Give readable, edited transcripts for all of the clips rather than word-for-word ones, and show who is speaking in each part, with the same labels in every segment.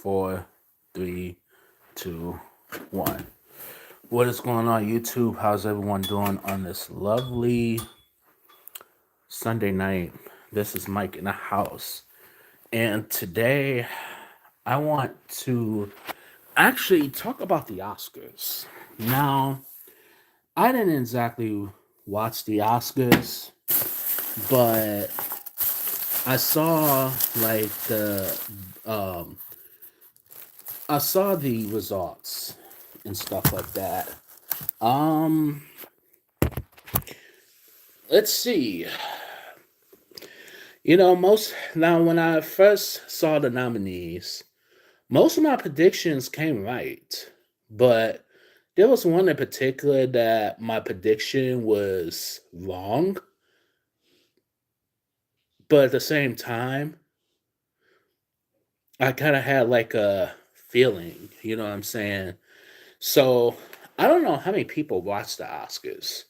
Speaker 1: Four, three, two, one. What is going on, YouTube? How's everyone doing on this lovely Sunday night? This is Mike in the house. And today I want to actually talk about the Oscars. Now, I didn't exactly watch the Oscars, but I saw like um the results and stuff like that. Um, let's see. Most now when I first saw the nominees, most of my predictions came right, but there was one in particular that my prediction was wrong. But at the same time, I kind of had like a feeling, you know what I'm saying? So I don't know how many people watch the Oscars.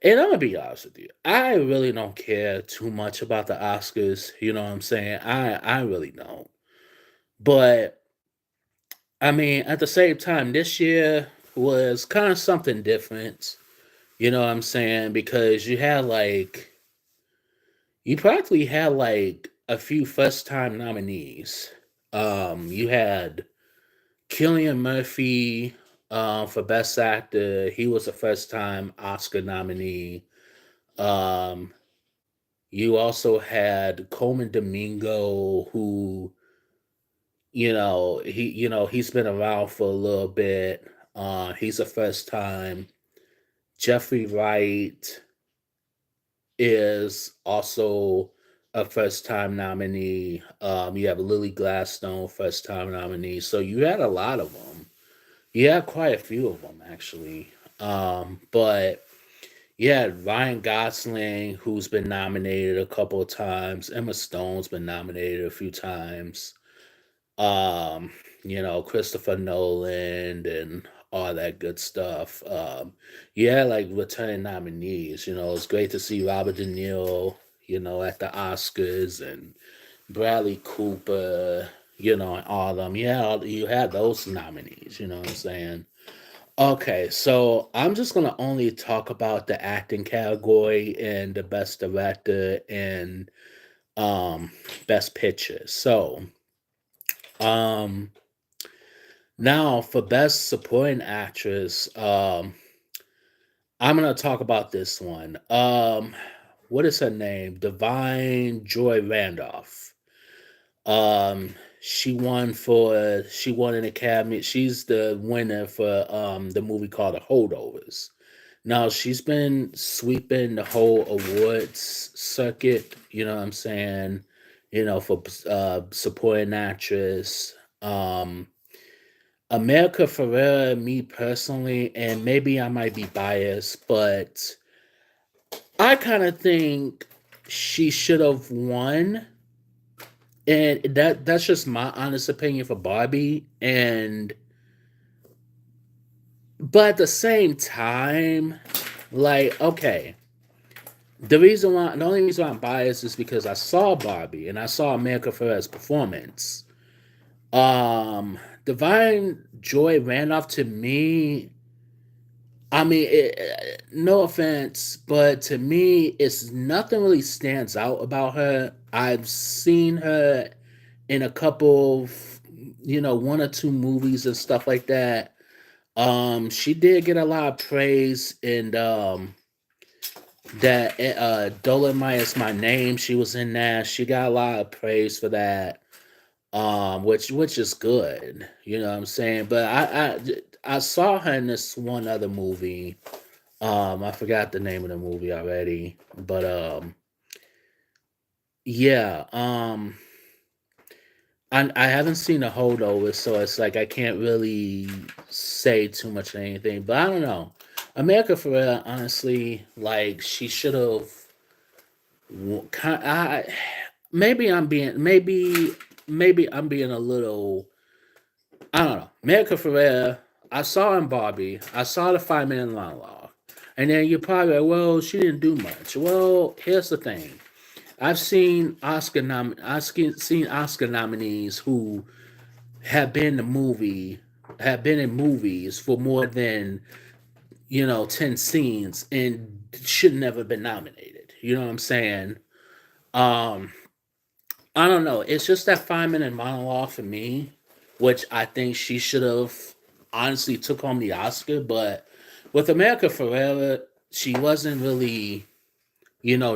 Speaker 1: And I'm gonna be honest with you, I really don't care too much about the Oscars. You know what I'm saying? I really don't. But I mean, at the same time, this year was kind of something different. You know what I'm saying? Because you practically had like a few first time nominees. You had Killian Murphy for Best Actor. He was a first time Oscar nominee. Um, you also had Coleman Domingo, who he's been around for a little bit. He's a first time. Jeffrey Wright is also a first time nominee. You have Lily Gladstone, first time nominee. So you had a lot of them. You had quite a few of them actually. But yeah, Ryan Gosling, who's been nominated a couple of times. Emma Stone's been nominated a few times. Um, Christopher Nolan and all that good stuff. Yeah, like returning nominees. It's great to see Robert De Niro, at the Oscars and Bradley Cooper, and all of them. Yeah, you had those nominees, you know what I'm saying? Okay, so I'm just gonna only talk about the acting category and the best director and um best picture. Um now for best supporting actress, I'm gonna talk about this one. What is her name? Divine Joy Randolph. She won an Academy. She's the winner for the movie called The Holdovers. Now she's been sweeping the whole awards circuit, you know what I'm saying? For supporting actress. America Ferrera, me personally, and maybe I might be biased, but I kind of think she should have won. And that's just my honest opinion for Barbie. And but at the same time, like, okay, the only reason why I'm biased is because I saw Barbie and I saw America Ferrera's performance. Divine Joy Randolph to me, I mean, no offense, but to me, it's nothing really stands out about her. I've seen her in a couple, one or two movies and stuff like that. She did get a lot of praise in that Dolomite is my name. She was in that. She got a lot of praise for that. Which is good. You know what I'm saying? But I saw her in this one other movie. I forgot the name of the movie already. But yeah. I haven't seen a holdover, so it's like I can't really say too much of anything. But I don't know. America Ferrera, honestly, like she should have. I maybe I'm being a little. I don't know. America Ferrera. I saw in Barbie. I saw the 5 minute monologue, and then you're probably like, well, she didn't do much. Well, here's the thing. I've seen Oscar nominees who have been the movie have been in movies for more than 10 scenes and should never been nominated. You know what I'm saying? Um, I don't know. It's just that 5 minute monologue for me, which I think she should have honestly took home the Oscar. But with America Ferrera, she wasn't really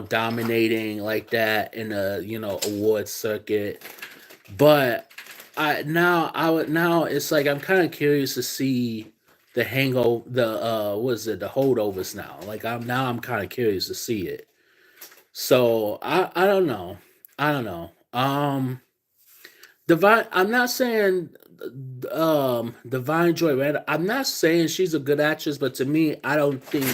Speaker 1: dominating like that in a award circuit. But I would now it's like I'm kind of curious to see the hangover the what is it the holdovers now. Like I'm kind of curious to see it. So I don't know. I don't know. Divine I'm not saying Divine Joy Randall. I'm not saying she's a good actress, but to me, I don't think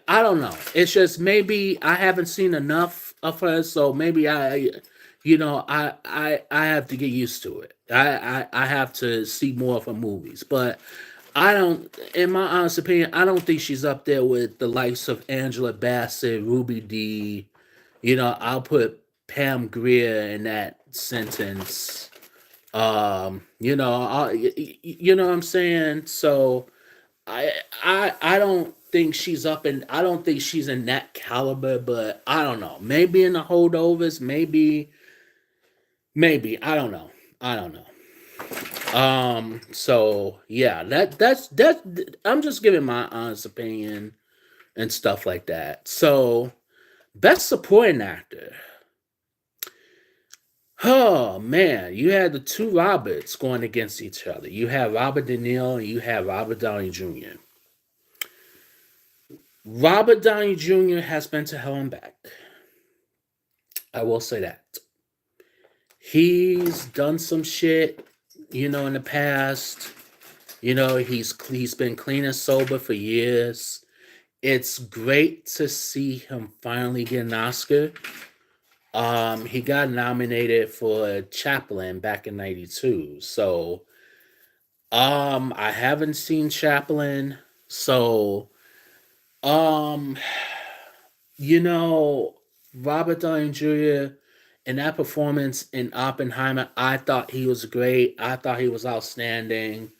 Speaker 1: I don't know. It's just maybe I haven't seen enough of her, so maybe I have to get used to it. I have to see more of her movies, but I don't. In my honest opinion, I don't think she's up there with the likes of Angela Bassett, Ruby Dee. I'll put Pam Grier in that sentence. You know what I'm saying. So I don't think she's up in I don't think she's in that caliber, but I don't know. Maybe in the holdovers, maybe I don't know. I don't know. So yeah, that's I'm just giving my honest opinion and stuff like that. So best supporting actor. Oh man, you had the two Roberts going against each other. You have Robert De Niro and you have Robert Downey Jr. Robert Downey Jr. has been to hell and back. I will say that. He's done some shit, in the past. He's been clean and sober for years. It's great to see him finally get an Oscar. He got nominated for Chaplin back in '92. So, I haven't seen Chaplin. So, um, you know, Robert Downey Jr. in that performance in Oppenheimer, I thought he was great. I thought he was outstanding.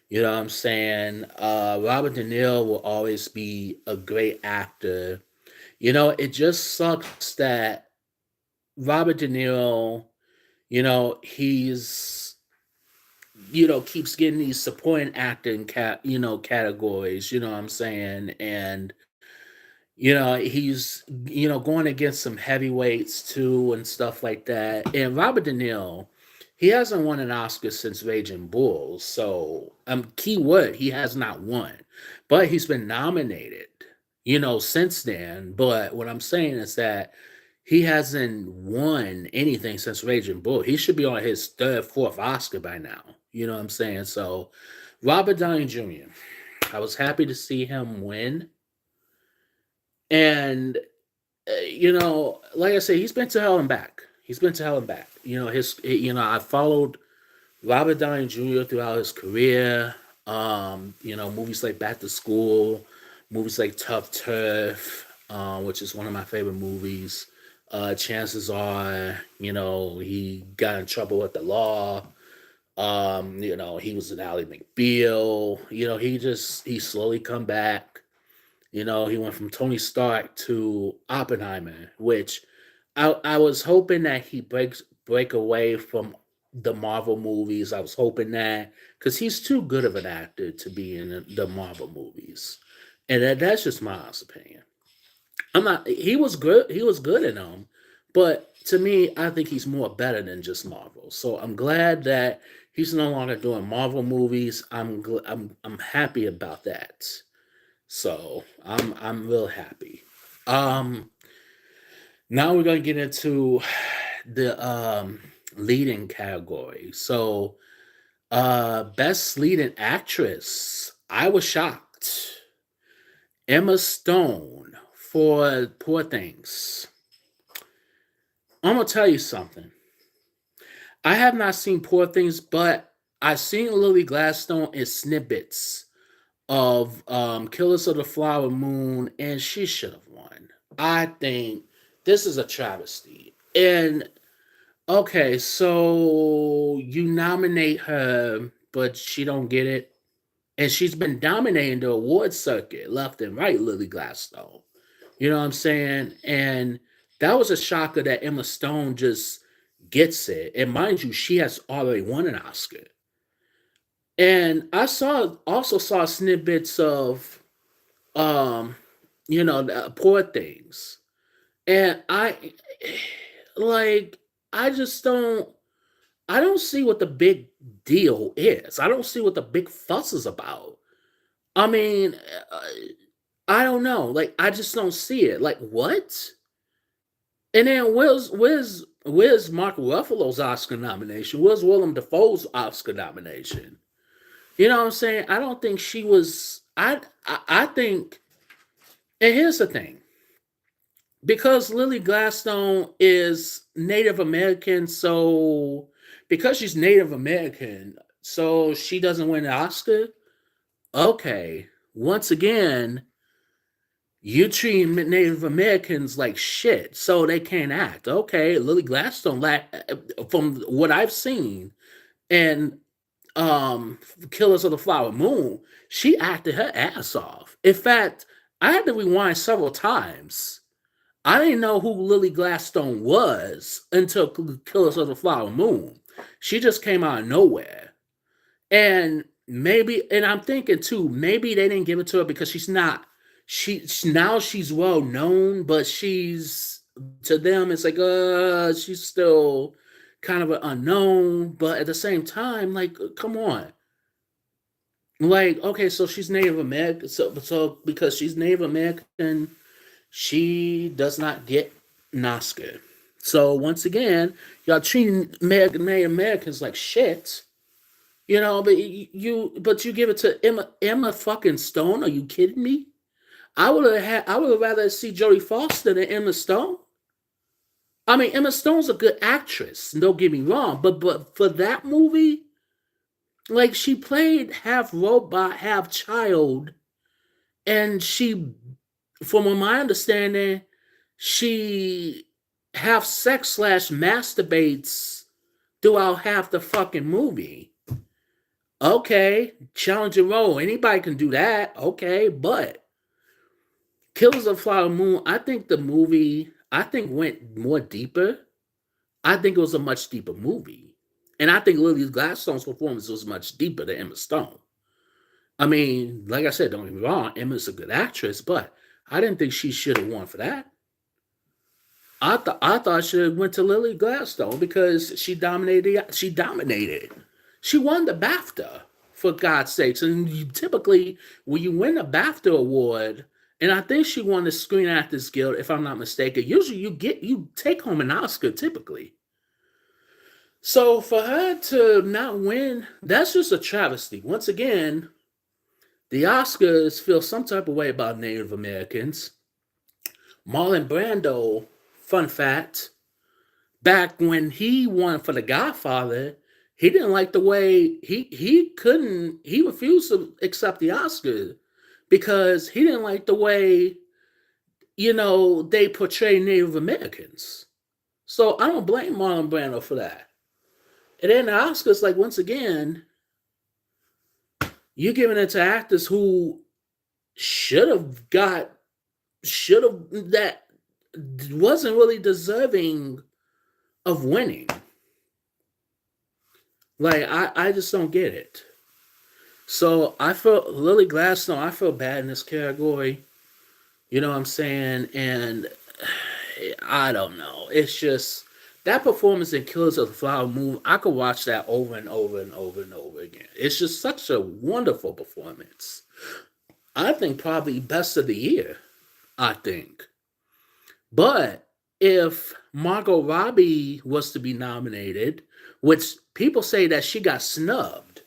Speaker 1: You know what I'm saying? Robert De Niro will always be a great actor. It just sucks that Robert De Niro, he's keeps getting these supporting acting categories. You know what I'm saying? And he's going against some heavyweights too and stuff like that. And Robert De Niro, he hasn't won an Oscar since Raging Bull. So, key word, he has not won, but he's been nominated, since then. But what I'm saying is that he hasn't won anything since Raging Bull. He should be on his third, fourth Oscar by now. You know what I'm saying? So, Robert Downey Jr. I was happy to see him win. And like I said, he's been to hell and back. He's been to hell and back. I followed Robert Downey Jr. throughout his career. Movies like Back to School, movies like Tough Turf, which is one of my favorite movies. Chances are, he got in trouble with the law. He was an Ally McBeal. He slowly come back. He went from Tony Stark to Oppenheimer, which I was hoping that he break away from the Marvel movies. I was hoping that because he's too good of an actor to be in the Marvel movies, and that's just my honest opinion. I'm not. He was good. He was good in them, but to me, I think he's more better than just Marvel. So I'm glad that he's no longer doing Marvel movies. I'm happy about that. So I'm real happy. Um, Now we're gonna get into the leading category. So best leading actress. I was shocked. Emma Stone for Poor Things. I'm gonna tell you something. I have not seen Poor Things, but I've seen Lily Gladstone in snippets of Killers of the Flower Moon, and she should have won. I think this is a travesty. And Okay, so you nominate her, but she don't get it. And she's been dominating the award circuit left and right, Lily Gladstone. You know what I'm saying? And that was a shocker that Emma Stone just gets it. And mind you, she has already won an Oscar. And I also saw snippets of um, the Poor Things. And like I just don't see what the big deal is. I don't see what the big fuss is about. I mean, uh, I don't know. Like, I just don't see it. Like, what? And then where's Mark Ruffalo's Oscar nomination? Where's Willem Dafoe's Oscar nomination? You know what I'm saying? I don't think she was. I think. And here's the thing: because Lily Gladstone is Native American, so because she's Native American, so she doesn't win an Oscar. Okay, once again, you treat Native Americans like shit, so they can't act. Okay, Lily Gladstone, from what I've seen, and Killers of the Flower Moon, she acted her ass off. In fact, I had to rewind several times. I didn't know who Lily Gladstone was until Killers of the Flower Moon. She just came out of nowhere. And and I'm thinking too, maybe they didn't give it to her because she's not, now she's well known, but to them, it's like, she's still kind of an unknown. But at the same time, like, come on. Like, okay, so she's Native American. So because she's Native American, she does not get an Oscar. So once again, y'all treating Native Americans like shit. But you give it to Emma fucking Stone. Are you kidding me? I would have rather see Jodie Foster than Emma Stone. I mean, Emma Stone's a good actress. Don't get me wrong, but for that movie, like, she played half robot, half child, and from my understanding, she half sex slash masturbates throughout half the fucking movie. Okay, challenging role. Anybody can do that. Okay, but Killers of the Flower Moon, I think went more deeper. I think it was a much deeper movie. And I think Lily Gladstone's performance was much deeper than Emma Stone. I mean, like I said, don't get me wrong, Emma's a good actress, but I didn't think she should have won for that. I thought she went to Lily Gladstone because she dominated. She dominated. She won the BAFTA, for God's sakes. And typically, when you win a BAFTA award, and I think she won the Screen Actors Guild, if I'm not mistaken. Usually, you take home an Oscar typically. So for her to not win, that's just a travesty. Once again, the Oscars feel some type of way about Native Americans. Marlon Brando, fun fact, back when he won for The Godfather, he didn't like the way he refused to accept the Oscar because he didn't like the way they portray Native Americans. So I don't blame Marlon Brando for that. And then the Oscars, like, once again, you're giving it to actors who should have that wasn't really deserving of winning. Like, I just don't get it. So I feel Lily Gladstone, I feel bad in this category. You know what I'm saying? And I don't know. It's just that performance in Killers of the Flower Moon, I could watch that over and over and over and over again. It's just such a wonderful performance. I think probably best of the year, I think. But if Margot Robbie was to be nominated, which people say that she got snubbed,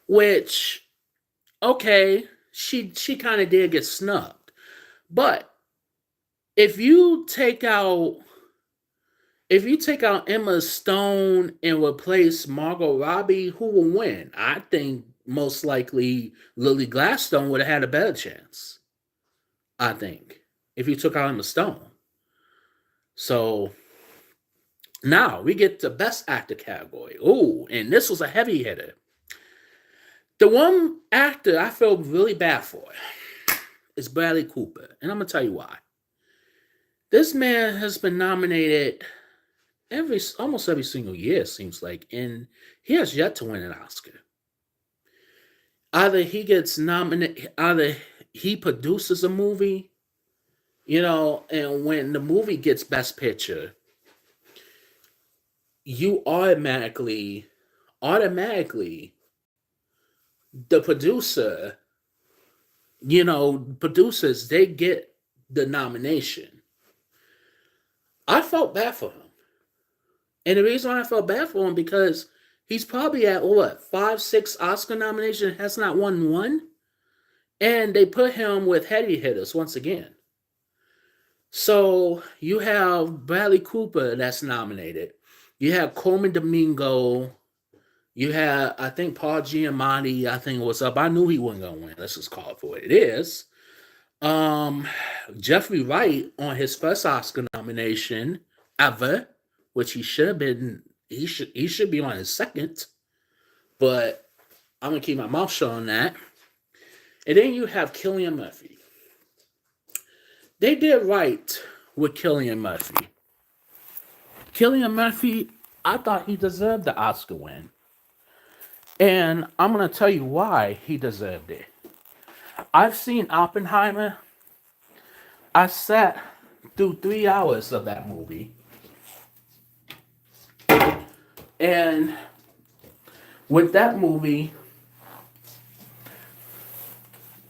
Speaker 1: which, okay, she kind of did get snubbed. But if you take out Emma Stone and replace Margot Robbie, who will win? I think most likely Lily Gladstone would have had a better chance. I think if you took out Emma Stone. So Now we get the best actor category. Oh, and this was a heavy hitter. The one actor I feel really bad for is Bradley Cooper, and I'm gonna tell you why. This man has been nominated almost every single year, it seems like, and he has yet to win an Oscar. Either he gets nominated, either he produces a movie, and when the movie gets Best Picture, you automatically, the producers, they get the nomination. I felt bad for him. And the reason why I felt bad for him because he's probably at what 5, 6 Oscar nominations, has not won one, and they put him with heavy hitters once again. So you have Bradley Cooper that's nominated. You have Coleman Domingo. You have, I think, Paul Giamatti. I think was up. I knew he wasn't gonna win. Let's just call it for what it is. Jeffrey Wright on his first Oscar nomination ever, which he should have been. He should be on his second, but I'm gonna keep my mouth shut on that. And then you have Cillian Murphy. They did right with Cillian Murphy. Cillian Murphy, I thought he deserved the Oscar win. And I'm going to tell you why he deserved it. I've seen Oppenheimer. I sat through 3 hours of that movie. And with that movie,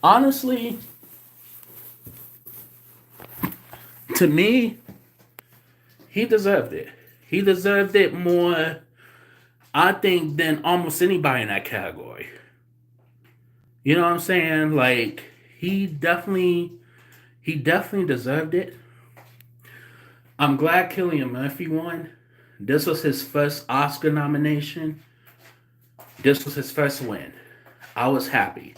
Speaker 1: honestly, to me, he deserved it. He deserved it more, I think, than almost anybody in that category. You know what I'm saying? Like, he definitely deserved it. I'm glad Cillian Murphy won. This was his first Oscar nomination. This was his first win. I was happy.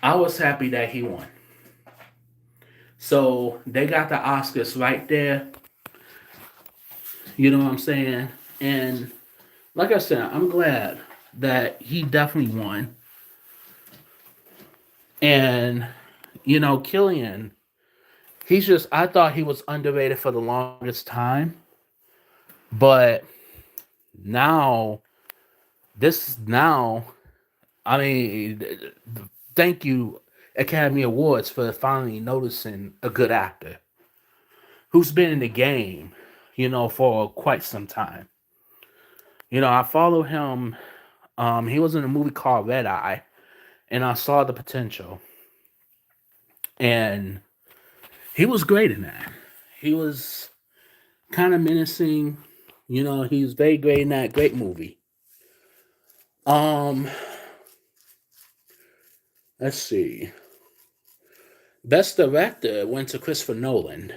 Speaker 1: I was happy that he won. So they got the Oscars right there. You know what I'm saying? And like I said, I'm glad that he definitely won. And, Cillian, I thought he was underrated for the longest time. But now, I mean, thank you, Academy Awards, for finally noticing a good actor who's been in the game, for quite some time. I follow him. He was in a movie called Red Eye, and I saw the potential. And he was great in that. He was kind of menacing. He was very great in that great movie. Let's see. Best Director went to Christopher Nolan.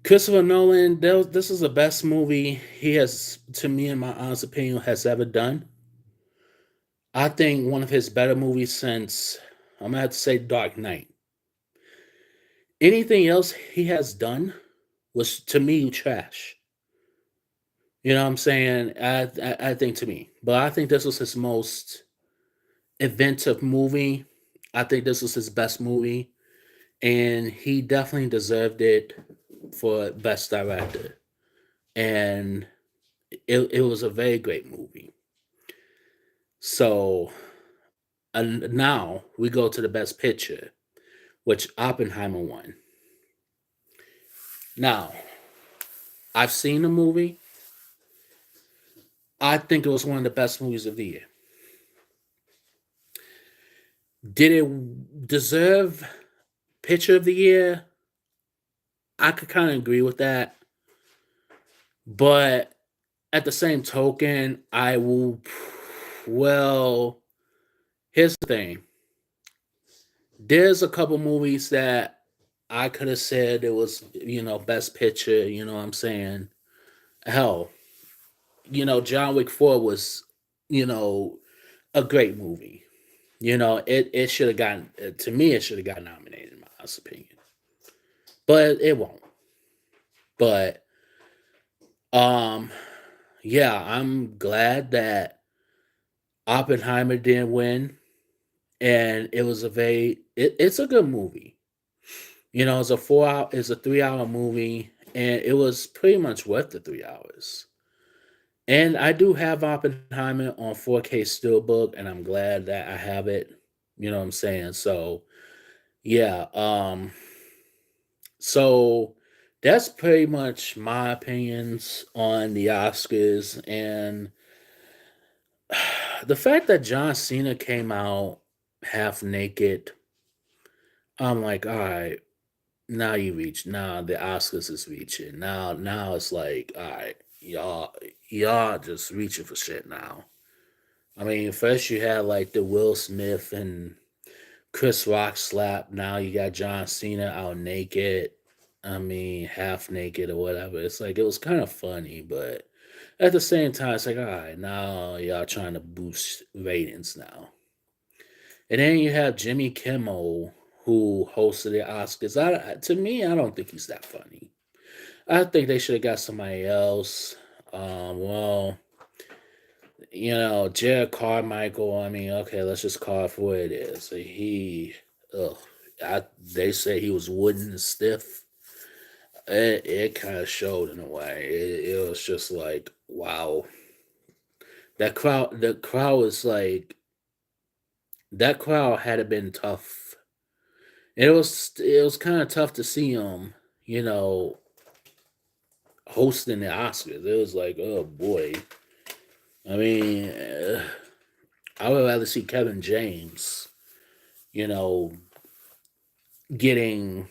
Speaker 1: Christopher Nolan, this is the best movie he has, to me, in my honest opinion, has ever done. I think one of his better movies since, I'm going to have to say, Dark Knight. Anything else he has done was, to me, trash. You know what I'm saying? I think, to me. But I think this was his most inventive movie. I think this was his best movie. And he definitely deserved it for Best Director. And it was a very great movie. So now we go to the Best Picture, which Oppenheimer won. Now, I've seen the movie. I think it was one of the best movies of the year. Did it deserve Picture of the Year? I could kind of agree with that. But at the same token, here's the thing. There's a couple movies that I could have said it was, Best Picture, you know what I'm saying? Hell, John Wick 4 was, a great movie. It should have gotten, to me, it should have gotten nominated, in my honest opinion. But it won't. But Um, yeah, I'm glad that Oppenheimer didn't win, and it was a it's a good movie. It's a 4 hour, it's a 3 hour movie, and it was pretty much worth the 3 hours. And I do have Oppenheimer on 4K Steelbook, and I'm glad that I have it. You know what I'm saying? So yeah, so that's pretty much my opinions on the Oscars, and the fact that John Cena came out half naked, I'm like, all right, now you reach. Now the Oscars is reaching. Now it's like, all right, y'all just reaching for shit now. I mean, first you had like the Will Smith and Chris Rock slap. Now you got John Cena out naked. I mean, half naked or whatever. It's like it was kind of funny, but at the same time, it's like, all right, now y'all trying to boost ratings now. And then you have Jimmy Kimmel, who hosted the Oscars. To me, I don't think he's that funny. I think they should have got somebody else. Well, Jared Carmichael. I mean, okay, let's just call it for what it is. Ugh, they say he was wooden and stiff. It kind of showed in a way. It was just like, wow, the crowd was like, that crowd had it been tough. It was kind of tough to see him, you know, hosting the Oscars. It was like, oh boy. I mean, I would rather see Kevin James, you know, getting,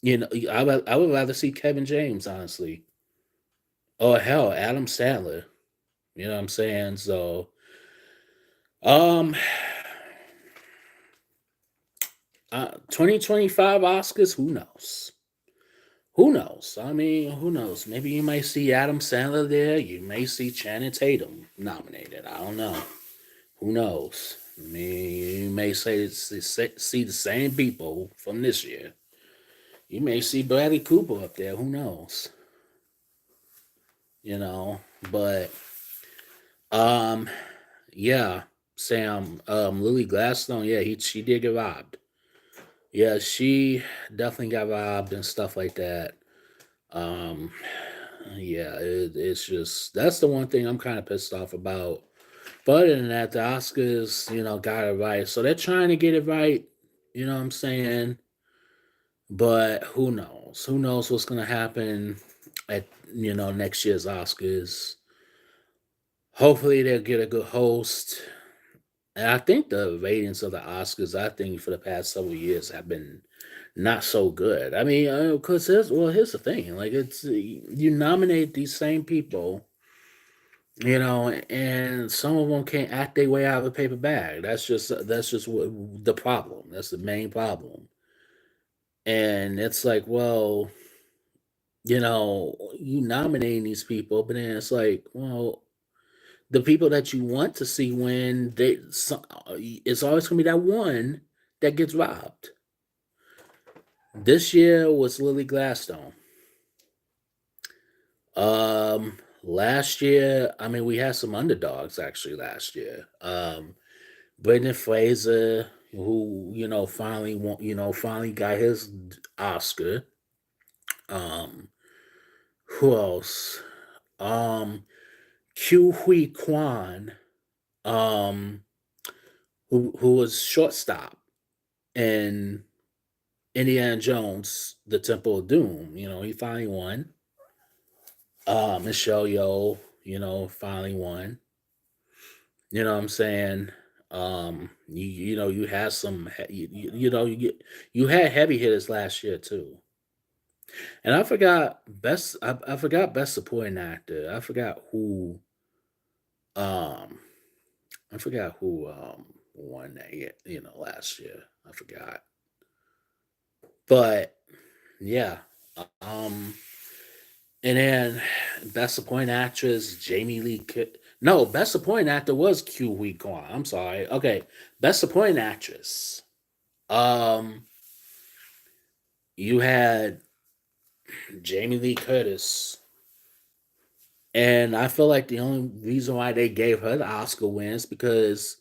Speaker 1: I would rather see Kevin James, honestly. Oh hell, Adam Sandler. You know what I'm saying? So, um, 2025 Oscars, who knows? Who knows? I mean, who knows? Maybe you might see Adam Sandler there. You may see Channing Tatum nominated. I don't know. Who knows? I mean, you may see the same people from this year. You may see Bradley Cooper up there. Who knows? You know, but um, yeah, Sam, Lily Gladstone, yeah, she did get robbed. Yeah, she definitely got robbed and stuff like that. Um, yeah, it's just that's the one thing I'm kind of pissed off about. But other than that, the Oscars, got it right. So they're trying to get it right. You know what I'm saying? But who knows? Who knows what's gonna happen at next year's Oscars? Hopefully they'll get a good host. And I think the ratings of the Oscars, I think for the past several years have been not so good. I mean, because here's the thing: like you nominate these same people, and some of them can't act their way out of a paper bag. That's just what the problem. That's the main problem. And it's like, well, you nominating these people, but then it's like, well, the people that you want to see win, it's always gonna be that one that gets robbed. This year was Lily Gladstone. Last year, I mean, we had some underdogs actually last year. Brendan Fraser, who finally won, finally got his Oscar. Um, who else? Q Hui Kwan, um, who was shortstop in Indiana Jones, The Temple of Doom. He finally won. Michelle Yeoh, finally won. You know what I'm saying? You had you had heavy hitters last year too. And I forgot best supporting actor. Um I forgot who won that last year. I forgot. But yeah. Um and then best supporting actress Jamie Lee no, best supporting actor was Q Hui Kwan. I'm sorry. Okay. Best supporting actress. Um you had Jamie Lee Curtis. And I feel like the only reason why they gave her the Oscar wins because,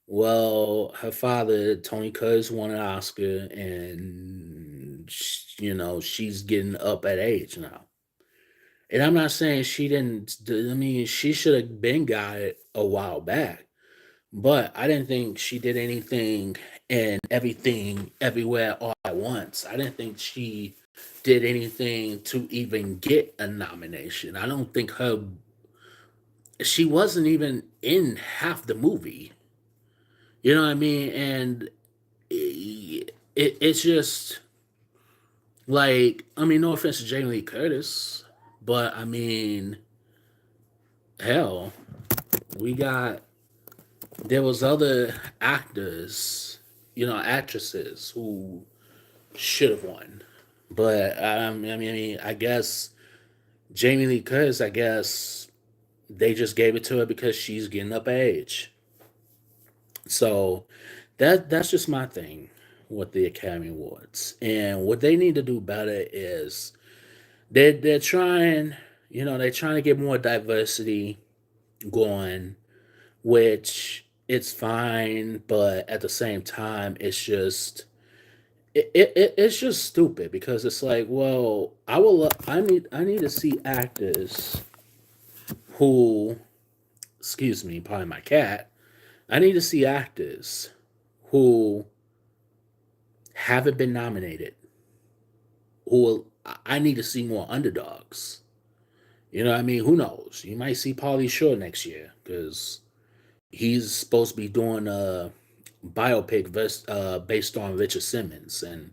Speaker 1: well, her father, Tony Curtis, won an Oscar, and she's getting up at age now. And I'm not saying she didn't. I mean, she should have been got it a while back. But I didn't think she did anything and everything everywhere all at once. I didn't think she did anything to even get a nomination. I don't think she wasn't even in half the movie. You know what I mean? And it's just like, I mean, no offense to Jamie Lee Curtis, but I mean, hell, we got there was other actors, actresses who should have won. But I guess Jamie Lee Curtis, I guess they just gave it to her because she's getting up age. So that's just my thing with the Academy Awards. And what they need to do better is they're trying, they're trying to get more diversity going, which it's fine, but at the same time, it's just stupid because it's like, well, I need to see actors who, excuse me, probably my cat. I need to see actors who haven't been nominated. I need to see more underdogs. You know what I mean? Who knows? You might see Pauly Shore next year because he's supposed to be doing a biopic based on Richard Simmons, and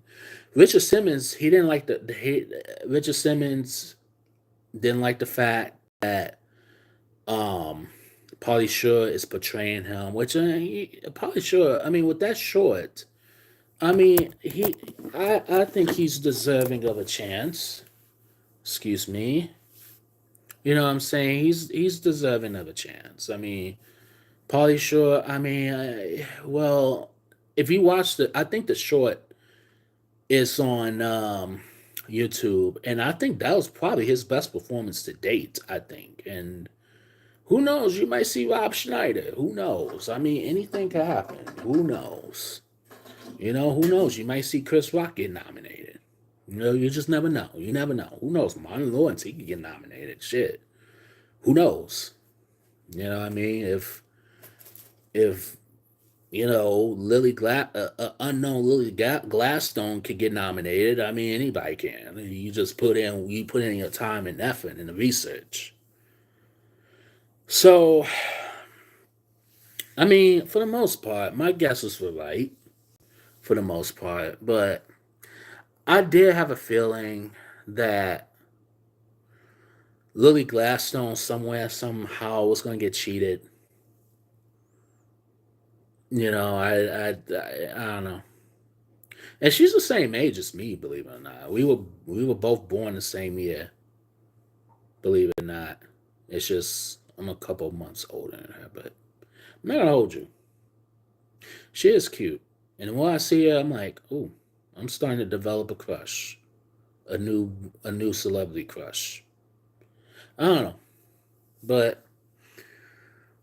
Speaker 1: Richard Simmons he didn't like Richard Simmons didn't like the fact that um Pauly Shore is portraying him, which Pauly Shore, I mean, with that short, I mean, I think he's deserving of a chance. Excuse me. You know what I'm saying? He's deserving of a chance. I mean, Pauly Shore, I mean, well, if you watch I think the short is on YouTube, and I think that was probably his best performance to date, I think. And who knows? You might see Rob Schneider. Who knows? I mean, anything could happen. Who knows? Who knows? You might see Chris Rock get nominated. You just never know. You never know. Who knows? Martin Lawrence, he could get nominated. Shit. Who knows? You know what I mean? If unknown Gladstone could get nominated. I mean, anybody can. You put in your time and effort in the research. So, I mean, for the most part, my guesses were right for the most part, but I did have a feeling that Lily Gladstone somewhere somehow was going to get cheated. I don't know. And she's the same age as me, believe it or not. We were both born the same year, believe it or not. It's just I'm a couple months older than her, but I'm not gonna hold you. She is cute, and when I see her, I'm like, ooh, I'm starting to develop a crush, a new celebrity crush. I don't know, but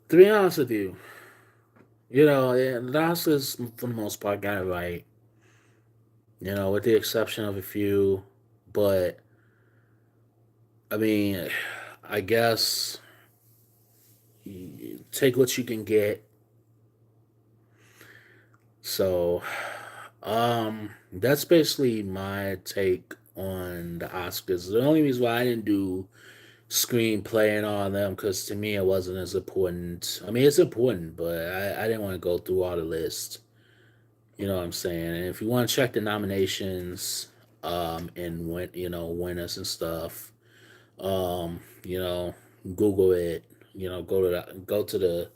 Speaker 1: to be honest with you, yeah, the Oscars for the most part got it right. With the exception of a few, but I mean, I guess take what you can get. So, that's basically my take on the Oscars. The only reason why I didn't do screenplay and all of them, because to me it wasn't as important. I mean, it's important, but I didn't want to go through all the list. You know what I'm saying? And if you want to check the nominations, and winners and stuff, you know, Google it. Go to the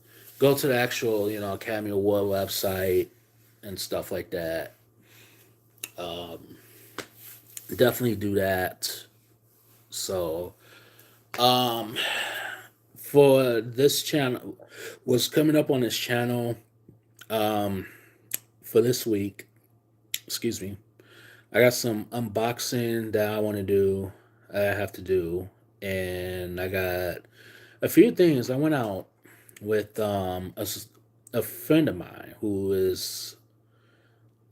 Speaker 1: actual Academy Award website and stuff like that. Um, Definitely do that. So, um, for this channel, what's coming up on this channel, um, for this week, excuse me, I got some unboxing that I want to do. I have to do. and I got a few things. I went out with a friend of mine who is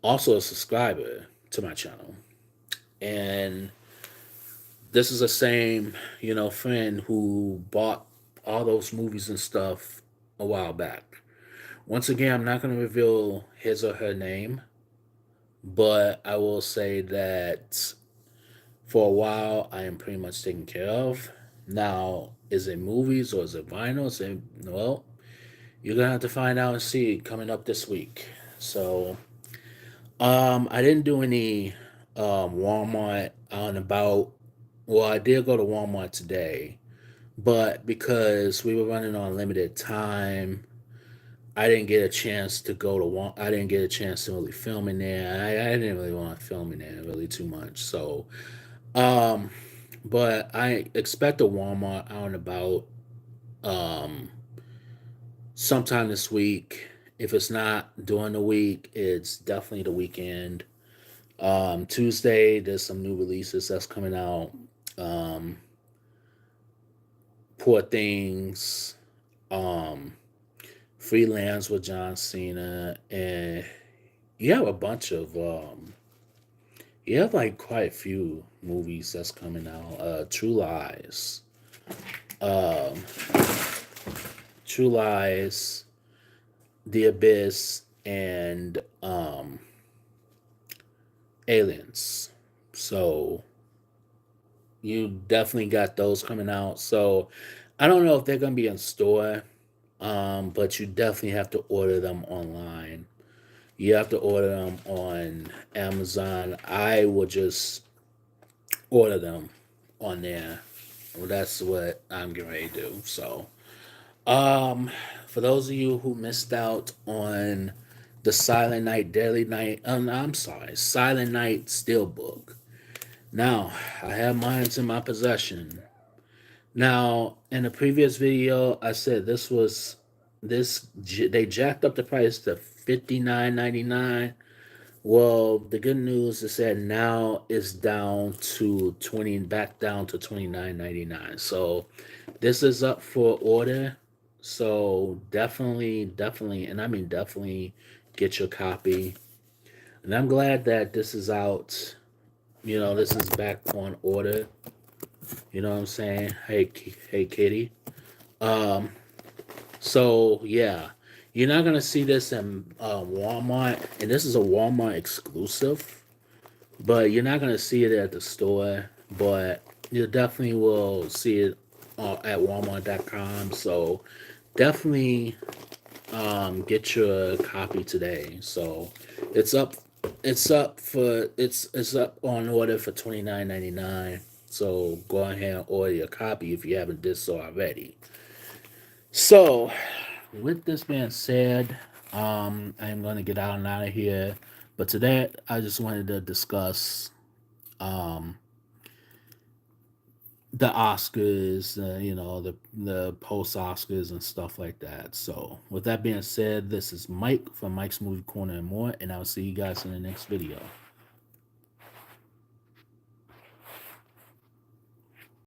Speaker 1: also a subscriber to my channel, and this is the same friend who bought all those movies and stuff a while back. Once again, I'm not going to reveal his or her name, but I will say that for a while I am pretty much taken care of. Now, is it movies or is it vinyl? Well, you're gonna have to find out and see coming up this week. So, I didn't do any Walmart out and about. Well, I did go to Walmart today, but because we were running on limited time, I didn't get a chance to go to I didn't get a chance to really film in there. I didn't really want to film in there really too much. So, um, but I expect a Walmart out and about um sometime this week. If it's not during the week, it's definitely the weekend. Tuesday, there's some new releases that's coming out. Um, Poor Things, um, Freelance with John Cena, and you have a bunch of you have like quite a few movies that's coming out. True Lies, um, True Lies, The Abyss, and Aliens. So you definitely got those coming out. So I don't know if they're gonna be in store, but you definitely have to order them online. You have to order them on Amazon. I will just order them on there. Well, that's what I'm getting ready to do. So, um, for those of you who missed out on the Silent Night, Deadly Night, I'm sorry, Silent Night Steelbook. Now, I have mine in my possession. Now, in the previous video, I said they jacked up the price to $59.99. Well, the good news is that now it's down to 20 back down to $29.99. So this is up for order. So definitely, and I mean definitely get your copy. And I'm glad that this is out. This is back on order. You know what I'm saying? Hey, Kitty. Um, so yeah, you're not gonna see this in Walmart, and this is a Walmart exclusive. But you're not gonna see it at the store. But you definitely will see it at Walmart.com. So definitely get your copy today. So it's up. It's up on order for $29.99. So go ahead and order your copy if you haven't did so already. So, with this being said, I'm going to get out of here. But today, I just wanted to discuss um, the Oscars, the post Oscars and stuff like that. So, with that being said, this is Mike from Mike's Movie Corner and more, and I'll see you guys in the next video.